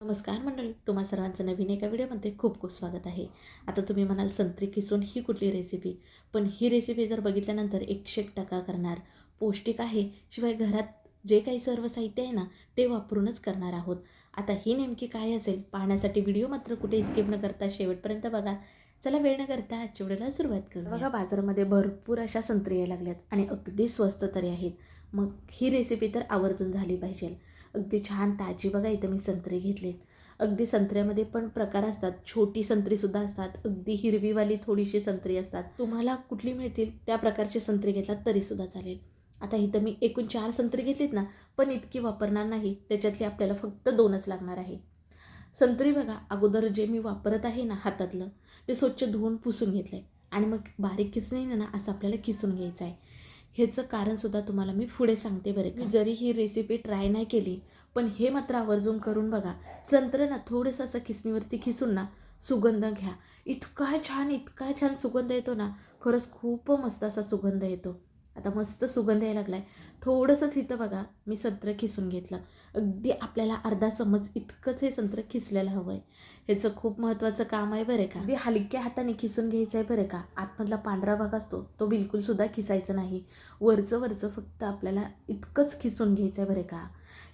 नमस्कार मंडळी, तुम्हा सर्वांचं नवीन एका व्हिडिओमध्ये खूप खूप स्वागत आहे. आता तुम्ही म्हणाल संत्री किसून ही कुठली रेसिपी, पण ही रेसिपी जर बघितल्यानंतर 101% करणार, पौष्टिक आहे. शिवाय घरात जे काही सर्व साहित्य आहे ना ते वापरूनच करणार आहोत. आता ही नेमकी काय असेल पाहण्यासाठी व्हिडिओ मात्र कुठे स्किप न करता शेवटपर्यंत बघा. चला वेळ न करता आजच्या व्हिडिओला सुरुवात करू. बघा बाजारामध्ये भरपूर अशा संत्री यायला लागल्यात आणि अगदी स्वस्त तरी आहेत. मग ही रेसिपी तर आवर्जून झाली पाहिजे. अगदी छान ताजी बघा इथं मी संत्री घेतलीत. अगदी संत्र्यामध्ये पण प्रकार असतात, छोटी संत्रीसुद्धा असतात, अगदी हिरवीवाली थोडीशी संत्री असतात. तुम्हाला कुठली मिळतील त्या प्रकारची संत्री घेतलात तरीसुद्धा चालेल. आता इथं मी एकूण 4 संत्री घेतलीत ना, पण इतकी वापरणार नाही. त्याच्यातली आपल्याला फक्त 2च लागणार आहे. संत्री बघा अगोदर जे मी वापरत आहे ना हातातलं, ते स्वच्छ धुवून पुसून घेतलं आहे आणि मग बारीक खिसणीने ना असं आपल्याला खिसून घ्यायचं आहे. ह्याचं कारणसुद्धा तुम्हाला मी पुढे सांगते बरं का. जरी ही रेसिपी ट्राय नाही केली, पण हे मात्र आवर्जून करून बघा. संत्र ना थोडंसं असं खिसणीवरती खिसून ना सुगंध घ्या. इतका छान सुगंध येतो ना, खरंच खूप मस्त असा सुगंध येतो. आता मस्त सुगंध यायला लागला आहे. थोडंसंच इथं बघा मी संत्र खिसून घेतलं. अगदी आपल्याला अर्धा चमच इतकंच हे संत्र खिसलेलं हवं आहे. ह्याचं खूप महत्त्वाचं काम आहे बरं का. अगदी हलक्या हाताने खिसून घ्यायचं आहे बरं का. आतमधला पांढरा भाग असतो तो बिलकुलसुद्धा खिसायचा नाही. वरचं फक्त आपल्याला इतकंच खिसून घ्यायचं आहे बरं का.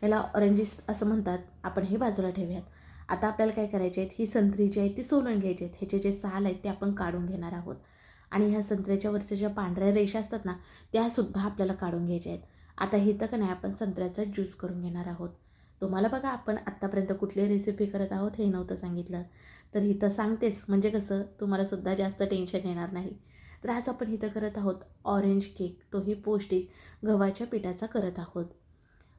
याला ऑरेंजिस असं म्हणतात. आपण हे बाजूला ठेवूयात. आता आपल्याला काय करायचे आहेत, ही संत्री जी आहे ती सोलून घ्यायची आहेत. ह्याचे जे साल आहेत ते आपण काढून घेणार आहोत आणि ह्या संत्र्याच्या वरच्या ज्या पांढऱ्या रेषा असतात ना त्यासुद्धा आपल्याला काढून घ्यायच्या आहेत. आता इथं का नाही आपण संत्र्याचा ज्यूस करून घेणार आहोत. तुम्हाला बघा आपण आत्तापर्यंत कुठली रेसिपी करत आहोत हे नव्हतं सांगितलं, तर इथं सांगतेच म्हणजे कसं तुम्हालासुद्धा जास्त टेन्शन येणार नाही. तर आज आपण इथं करत आहोत ऑरेंज केक, तोही पौष्टिक गव्हाच्या पिठाचा करत आहोत.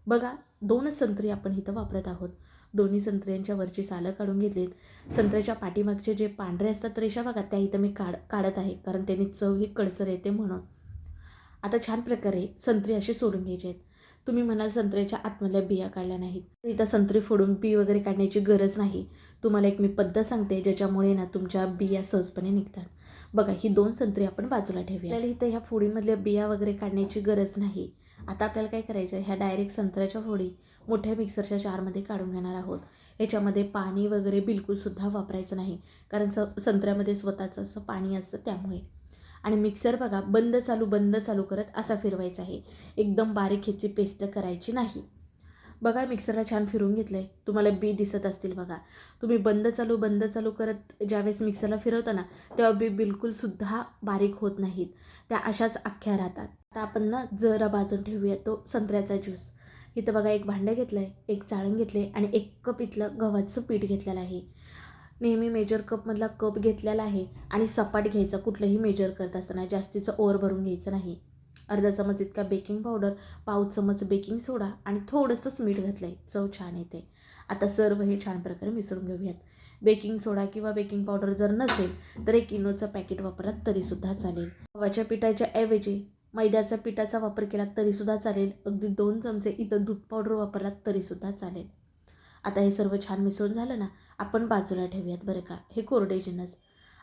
बघा 2च संत्री आपण इथं वापरत आहोत. दोन्ही संत्र्यांच्या वरची सालं काढून घेतलीत. संत्र्याच्या पाठीमागचे जे पांढरे असतात रेषा बघा त्या इथं मी काढत आहे, कारण त्यांनी चव ही कडसर येते म्हणून. आता छान प्रकारे संत्री अशी सोडून घ्यायचे आहेत. तुम्ही म्हणाल संत्र्याच्या आतमधल्या बिया काढल्या नाहीत, तर इथं संत्री फोडून बी वगैरे काढण्याची गरज नाही. तुम्हाला एक मी पद्धत सांगते ज्याच्यामुळे ना तुमच्या बिया सहजपणे निघतात. बघा ही 2 संत्री आपण बाजूला ठेवूया. आपल्याला इथं ह्या फोडीमधल्या बिया वगैरे काढण्याची गरज नाही. आता आपल्याला काय करायचं आहे, ह्या डायरेक्ट संत्र्याच्या फोडी मोठ्या मिक्सरच्या जारमध्ये काढून घेणार आहोत. याच्यामध्ये पाणी वगैरे बिलकुलसुद्धा वापरायचं नाही, कारण संत्र्यामध्ये स्वतःचं असं पाणी असतं त्यामुळे. आणि मिक्सर बघा बंद चालू करत असा फिरवायचा आहे. एकदम बारीक ह्याची पेस्ट करायची नाही. बघा मिक्सरला छान फिरवून घेतलं आहे. तुम्हाला बी दिसत असतील बघा. तुम्ही बंद चालू करत ज्यावेळेस मिक्सरला फिरवता ना तेव्हा बी बिलकुलसुद्धा बारीक होत नाहीत. त्या अशाच अख्ख्या राहतात. आता आपण ना जरा भाजून ठेवूया तो संत्र्याचा ज्यूस. इथं बघा एक भांडं घेतलं आहे, एक चाळण घेतले आणि 1 कप इथलं गव्हाचं पीठ घेतलेलं आहे. नेहमी मेजर कपमधला कप घेतलेला आहे आणि सपाट घ्यायचा. कुठलंही मेजर करत असताना जास्तीचं ओव्हर भरून घ्यायचं नाही. अर्धा चमच इतका बेकिंग पावडर, पाव चमच बेकिंग सोडा आणि थोडंसंच मीठ घातलं आहे. चव छान येते. आता सर्व हे छान प्रकारे मिसळून घेऊयात. बेकिंग सोडा किंवा बेकिंग पावडर जर नसेल तर 1 इनोचं पॅकेट वापरलात तरीसुद्धा चालेल. गव्हाच्या पिठाच्या ऐवजी मैद्याच्या पिठाचा वापर केला तरीसुद्धा चालेल. अगदी 2 चमचे इथं दूध पावडर वापरलात तरीसुद्धा चालेल. आता हे सर्व छान मिसळून झालं ना आपण बाजूला ठेवूयात बरं का. हे कोरडे जिन्नस.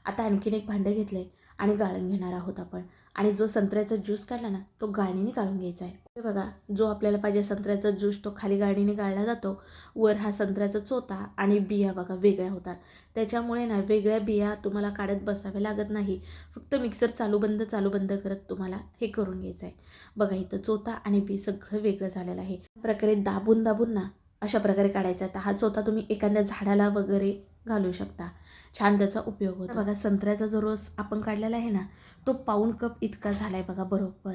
आता आणखीन एक भांडं घेतलं आहे आणि गाळण घेणार आहोत आपण. आणि जो संत्र्याचा ज्यूस काढला ना तो गाळणीने गाळून घ्यायचा आहे. हे बघा जो आपल्याला पाहिजे संत्र्याचा ज्यूस तो खाली गाळणीने गाळला जातो. वर हा संत्र्याचा चोथा आणि बिया बघा वेगळ्या होतात. त्याच्यामुळे ना वेगळ्या बिया तुम्हाला काढत बसावे लागत नाही. फक्त मिक्सर चालू बंद करत तुम्हाला हे करून घ्यायचं आहे. बघा इथं चोथा आणि बी सगळं वेगळं झालेलं आहे. प्रकारे दाबून ना अशा प्रकारे काढायचा आहे. हा चोथा तुम्ही एखाद्या झाडाला वगैरे घालू शकता. छान त्याचा उपयोग होतो. बघा संत्र्याचा जो रस आपण काढलेला आहे ना तो पाऊण कप इतका झाला आहे बघा बरोबर.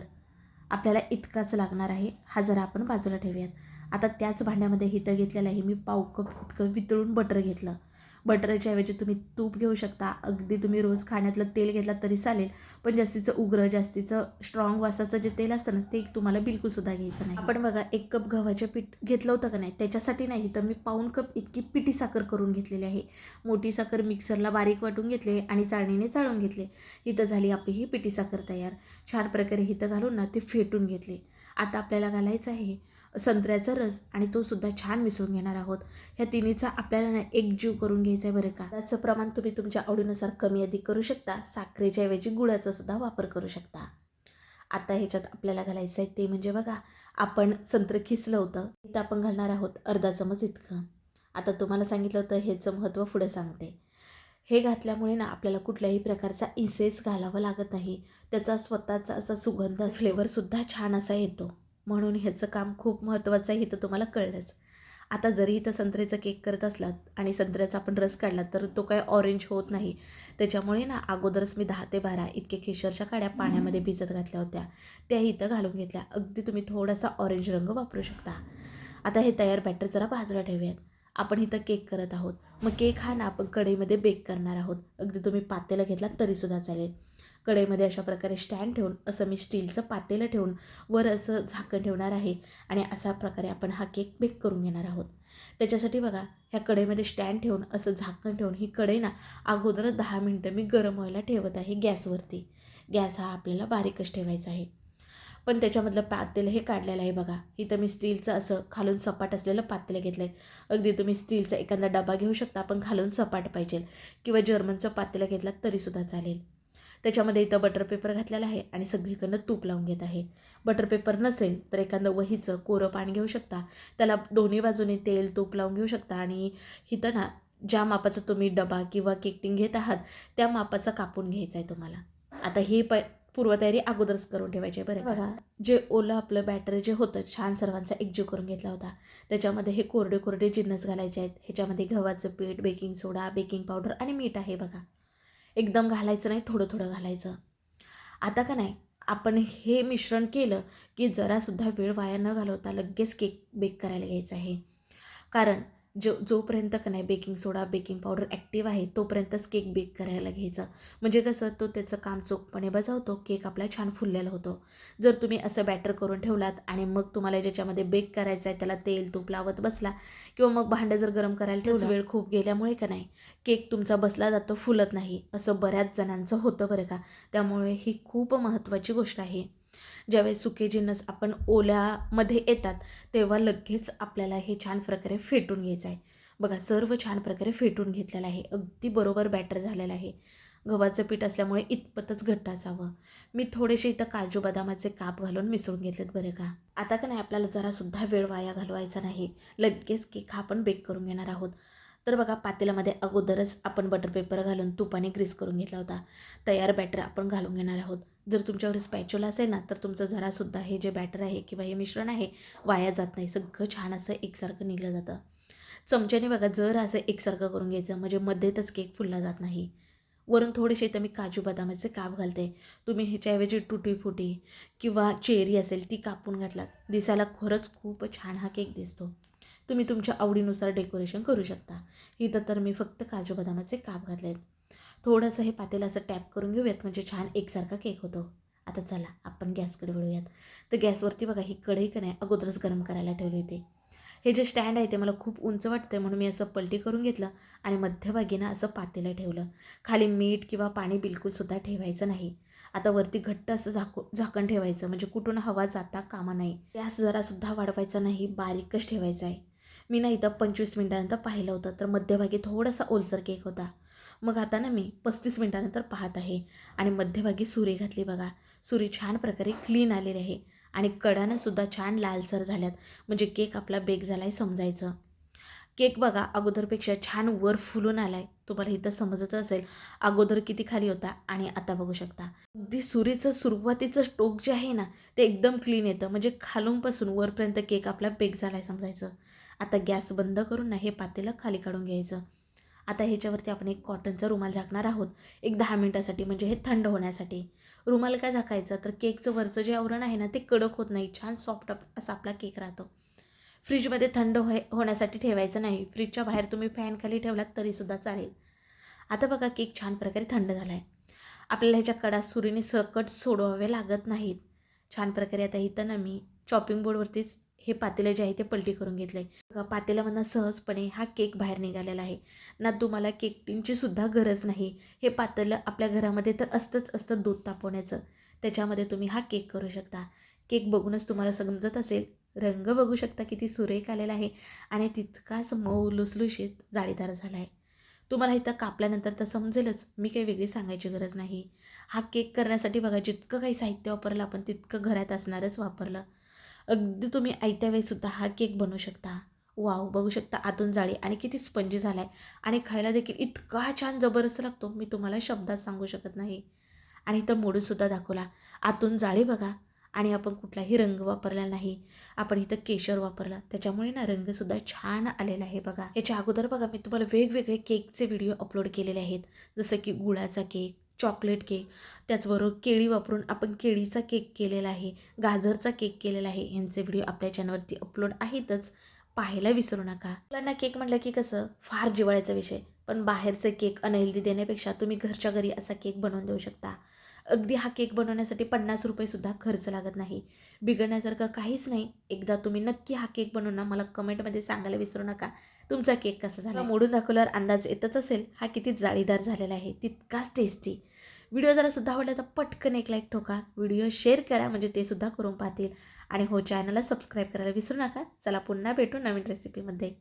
आपल्याला इतकाच लागणार आहे. हा जरा आपण बाजूला ठेवूयात. आता त्याच भांड्यामध्ये इथं घेतलेलं आहे मी पाव कप इतकं वितळून बटर घेतलं. बटरच्या ऐवजी तुम्ही तूप घेऊ शकता. अगदी तुम्ही रोज खाण्यातलं तेल घेतलं तरी चालेल, पण जास्तीचं उग्र जास्तीचं स्ट्रॉंग वासाचं जे तेल असतं ना ते तुम्हाला बिलकुलसुद्धा घ्यायचं नाही. आपण बघा 1 कप गव्हाचे पीठ घेतलं होतं का नाही त्याच्यासाठी नाही तर मी पाऊण कप इतकी पिठी साखर करून घेतलेली आहे. मोठी साखर मिक्सरला बारीक वाटून घेतले आणि चाळणीने चाळून घेतले. इथं झाली आपली ही पिठी साखर तयार. छान प्रकारे इथं घालून ना ते फेटून घेतले. आता आपल्याला घालायचं आहे संत्र्याचा रस आणि तो सुद्धा छान मिसळून घेणार आहोत. ह्या तिन्हीचा आपल्याला ना एकजीव करून घ्यायचा आहे बरं का. त्याचं प्रमाण तुम्ही तुमच्या आवडीनुसार कमी अधिक करू शकता. साखरेच्या ऐवजी गुळाचा सुद्धा वापर करू शकता. आता ह्याच्यात आपल्याला घालायचं आहे ते म्हणजे बघा आपण संत्र खिसलं होतं इथं आपण घालणार आहोत अर्धा चमच इतकं. आता तुम्हाला सांगितलं होतं ह्याचं महत्त्व पुढे सांगते. हे घातल्यामुळे ना आपल्याला कुठल्याही प्रकारचा इसेन्स घालावा लागत नाही. त्याचा स्वतःचा असा सुगंध फ्लेवरसुद्धा छान असा येतो. म्हणून ह्याचं काम खूप महत्त्वाचं आहे, हे तर तुम्हाला कळलंच. आता जरी इथं संत्र्याचा केक करत असलात आणि संत्र्याचा आपण रस काढला तर तो काय ऑरेंज होत नाही. त्याच्यामुळे ना अगोदरच मी 10 ते 12 इतके केशरच्या काड्या पाण्यामध्ये भिजत घातल्या होत्या. त्या इथं घालून घेतल्या. अगदी तुम्ही थोडासा ऑरेंज रंग वापरू शकता. आता हे तयार बॅटर जरा बाजूला ठेवूयात. आपण इथं केक करत आहोत. मग केक हा ना आपण कढईमध्ये बेक करणार आहोत. अगदी तुम्ही पातेलं घेतलात तरीसुद्धा चालेल. कढईमध्ये अशा प्रकारे स्टँड ठेवून असं मी स्टीलचं पातेलं ठेवून वर असं झाकण ठेवणार आहे आणि अशा प्रकारे आपण हा केक बेक करून घेणार आहोत. त्याच्यासाठी बघा ह्या कढईमध्ये स्टँड ठेवून असं झाकण ठेवून ही कढई ना अगोदरच 10 मिनटं मी गरम व्हायला ठेवत आहे गॅसवरती. गॅस हा आपल्याला बारीकच ठेवायचा आहे. पण त्याच्यामधलं पातेलं हे काढलेलं आहे बघा. इथं मी स्टीलचं असं खालून सपाट असलेलं पातेलं घेतलं आहे. अगदी तुम्ही स्टीलचा एखादा डबा घेऊ शकता, पण खालून सपाट पाहिजे किंवा जर्मनचं पातेलं घेतलात तरीसुद्धा चालेल. त्याच्यामध्ये इथं बटर पेपर घातलेला आहे आणि सगळीकडनं तूप लावून घेत आहे. बटर पेपर नसेल तर एखादं वहीचं कोरं पान घेऊ शकता. त्याला दोन्ही बाजूने तेल तूप लावून घेऊ शकता आणि इथं ना ज्या मापाचा तुम्ही डबा किंवा केक टिन घेत आहात त्या मापाचा कापून घ्यायचा आहे तुम्हाला. आता ही पूर्वतयारी अगोदरच करून ठेवायची आहे बरं बघा. जे ओलं आपलं बॅटर जे होतं छान सर्वांचा एकजीव करून घेतला होता. त्याच्यामध्ये हे कोरडे कोरडे जिन्नस घालायचे आहेत. ह्याच्यामध्ये गव्हाचं पीठ, बेकिंग सोडा, बेकिंग पावडर आणि मीठ आहे बघा. एकदम घालायचं नाही, थोडं थोडं घालायचं. आता का नाही आपण हे मिश्रण केलं की जरासुद्धा वेळ वाया न घालवता लगेच केक बेक करायला घ्यायचा आहे. कारण जोपर्यंत का नाही बेकिंग सोडा, बेकिंग पावडर ॲक्टिव्ह आहे तोपर्यंतच केक बेक करायला घ्यायचा. म्हणजे कसं तो त्याचं काम चोखपणे बजावतो, केक आपला छान फुललेला होतो. जर तुम्ही असं बॅटर करून ठेवलात आणि मग तुम्हाला ज्याच्यामध्ये बेक करायचं आहे त्याला तेल तूप लावत बसला किंवा मग भांडं जर गरम करायला ठेवलं, वेळ खूप गेल्यामुळे का नाही केक तुमचा बसला जातो, फुलत नाही. असं बऱ्याच जणांचं होतं बरं का. त्यामुळे ही खूप महत्त्वाची गोष्ट आहे. ज्यावेळेस सुके जिन्नस आपण ओल्यामध्ये येतात तेव्हा लगेच आपल्याला हे छान प्रकारे फेटून घ्यायचं आहे. बघा सर्व छान प्रकारे फेटून घेतलेलं आहे. अगदी बरोबर बॅटर झालेलं आहे. गव्हाचं पीठ असल्यामुळे इतपतच घट्ट असावं. मी थोडेसे इथं काजू बदामाचे काप घालून मिसळून घेतलेत बरं का. आता का नाही आपल्याला जरासुद्धा वेळ वाया घालवायचा नाही. लगेच केक हा आपण बेक करून घेणार आहोत. तर बघा पातेल्यामध्ये अगोदरच आपण बटर पेपर घालून तुपाने ग्रीस करून घेतला होता. तयार बॅटर आपण घालून घेणार आहोत. जर तुमच्याकडे स्पॅच्युला असेल ना तर तुमचं जरासुद्धा हे जे बॅटर आहे किंवा हे मिश्रण आहे वाया जात नाही. सगळं छान असं एकसारखं निघलं जातं. चमच्याने बघा जर असं एकसारखं करून घ्यायचं म्हणजे मध्येच केक फुलला जात नाही. वरून थोडेसे इथं मी काजू बदामाचे काप घालते. तुम्ही ह्याच्याऐवजी तुटी फुटी किंवा चेरी असेल ती कापून घातलात. दिसायला खरंच खूप छान हा केक दिसतो. तुम्ही तुमच्या आवडीनुसार डेकोरेशन करू शकता. इथं तर मी फक्त काजू बदामाचे काप घातले आहेत. थोडंसं हे पातेलं असं टॅप करून घेऊयात म्हणजे छान एकसारखा केक होतो. आता चला आपण गॅसकडे वळूयात. तर गॅसवरती बघा ही कढई का नाही अगोदरच गरम करायला ठेवली होती. हे जे स्टँड आहे ते मला खूप उंच वाटतं म्हणून मी असं पलटी करून घेतलं आणि मध्यभागी ना असं पातेलं ठेवलं. खाली मीठ किंवा पाणी बिलकुलसुद्धा ठेवायचं नाही. आता वरती घट्ट असं झाकण ठेवायचं म्हणजे कुठून हवा जाता कामा नाही. गॅस जरासुद्धा वाढवायचा नाही, बारीकच ठेवायचा आहे. मी ना इथं 25 मिनिटानंतर पाहिलं होतं तर मध्यभागी थोडासा ओलसर केक होता. मग आता ना मी 35 मिनिटानंतर पाहत आहे आणि मध्यभागी सुरी घातली बघा. सुरी छान प्रकारे क्लीन आलेली आहे आणि कडानंसुद्धा छान लालसर झाल्यात म्हणजे केक आपला बेक झाला आहे समजायचं. केक बघा अगोदरपेक्षा छान वर फुलून आला आहे. तुम्हाला इथं समजत असेल अगोदर किती खाली होता आणि आता बघू शकता. अगदी सुरीचं सुरुवातीचं टोक जे आहे ना ते एकदम क्लीन येतं म्हणजे खालूनपासून वरपर्यंत केक आपला बेक झाला आहे समजायचं. आता गॅस बंद करून ना हे पातेलं खाली काढून घ्यायचं. आता ह्याच्यावरती आपण एक कॉटनचा रुमाल झाकणार आहोत एक 10 मिनिटासाठी म्हणजे हे थंड होण्यासाठी. रुमाल काय झाकायचं तर केकचं वरचं जे आवरण आहे ना ते कडक होत नाही, छान सॉफ्ट असा आपला केक राहतो. फ्रीजमध्ये थंड होण्यासाठी ठेवायचं नाही. फ्रीजच्या बाहेर तुम्ही फॅनखाली ठेवलात तरीसुद्धा चालेल. आता बघा केक छान प्रकारे थंड झाला आहे. आपल्याला ह्याच्या कडा सुरीने सकट सोडवावे लागत नाहीत. छान प्रकारे आता इथं ना मी चॉपिंग बोर्डवरतीच हे पातेलं जे आहे ते पलटी करून घेतलं आहे. बघा पातेल्यामधनं सहजपणे हा केक बाहेर निघालेला आहे ना. तुम्हाला केक टिनची सुद्धा गरज नाही. हे पातेलं आपल्या घरामध्ये तर असतंच असतं दूध तापवण्याचं. त्याच्यामध्ये तुम्ही हा केक करू शकता. केक बघूनच तुम्हाला समजत असेल, रंग बघू शकता किती सुरेख आलेला आहे आणि तितकाच मऊ लुसलुशीत जाळीदार झाला आहे. तुम्हाला इथं कापल्यानंतर तर समजेलच, मी काही वेगळी सांगायची गरज नाही. हा केक करण्यासाठी बघा जितकं काही साहित्य वापरलं आपण तितकं घरात असणारच वापरलं. अगदी तुम्ही आयत्या वेळेसुद्धा हा केक बनवू शकता. वाव, बघू शकता आतून जाळी आणि किती स्पंजी झाला आहे आणि खायला देखील इतका छान जबरदस्त लागतो, मी तुम्हाला शब्दात सांगू शकत नाही. आणि इथं मोडूसुद्धा दाखवला. आतून जाळी बघा आणि आपण कुठलाही रंग वापरला नाही. आपण इथं केशर वापरला, त्याच्यामुळे ना रंगसुद्धा छान आलेला आहे बघा. याच्या अगोदर बघा मी तुम्हाला वेगवेगळे केकचे व्हिडिओ अपलोड केलेले आहेत, जसं की गुळाचा केक, चॉकलेट केक, त्याचबरोबर केळी वापरून आपण केळीचा केक केलेला आहे, गाजरचा केक केलेला आहे. यांचे व्हिडिओ आपल्या चॅनलवरती अपलोड आहेतच, पाहायला विसरू नका. मुलांना केक म्हटलं की कसं फार जिव्हाळ्याचा विषय, पण बाहेरचे केक अनहेल्दी देण्यापेक्षा तुम्ही घरच्या घरी असा केक बनवून देऊ शकता. अगदी हा केक बनवण्यासाठी 50 रुपयेसुद्धा खर्च लागत नाही. बिघडण्यासारखं काहीच नाही. एकदा तुम्ही नक्की हा केक बनवून ना मला कमेंटमध्ये सांगायला विसरू नका तुमचा केक कसा झाला. मोडून दाखवल्यावर अंदाज येतच असेल हा किती जाळीदार झालेला आहे, तितकाच टेस्टी. व्हिडिओ जरा सुद्धा आवडला तर पटकन एक लाईक ठोका, व्हिडिओ शेअर करा म्हणजे ते सुद्धा करून पाहतील. आणि हो, चॅनलला सबस्क्राईब करायला विसरू नका. चला पुन्हा भेटू नवीन रेसिपीमध्ये.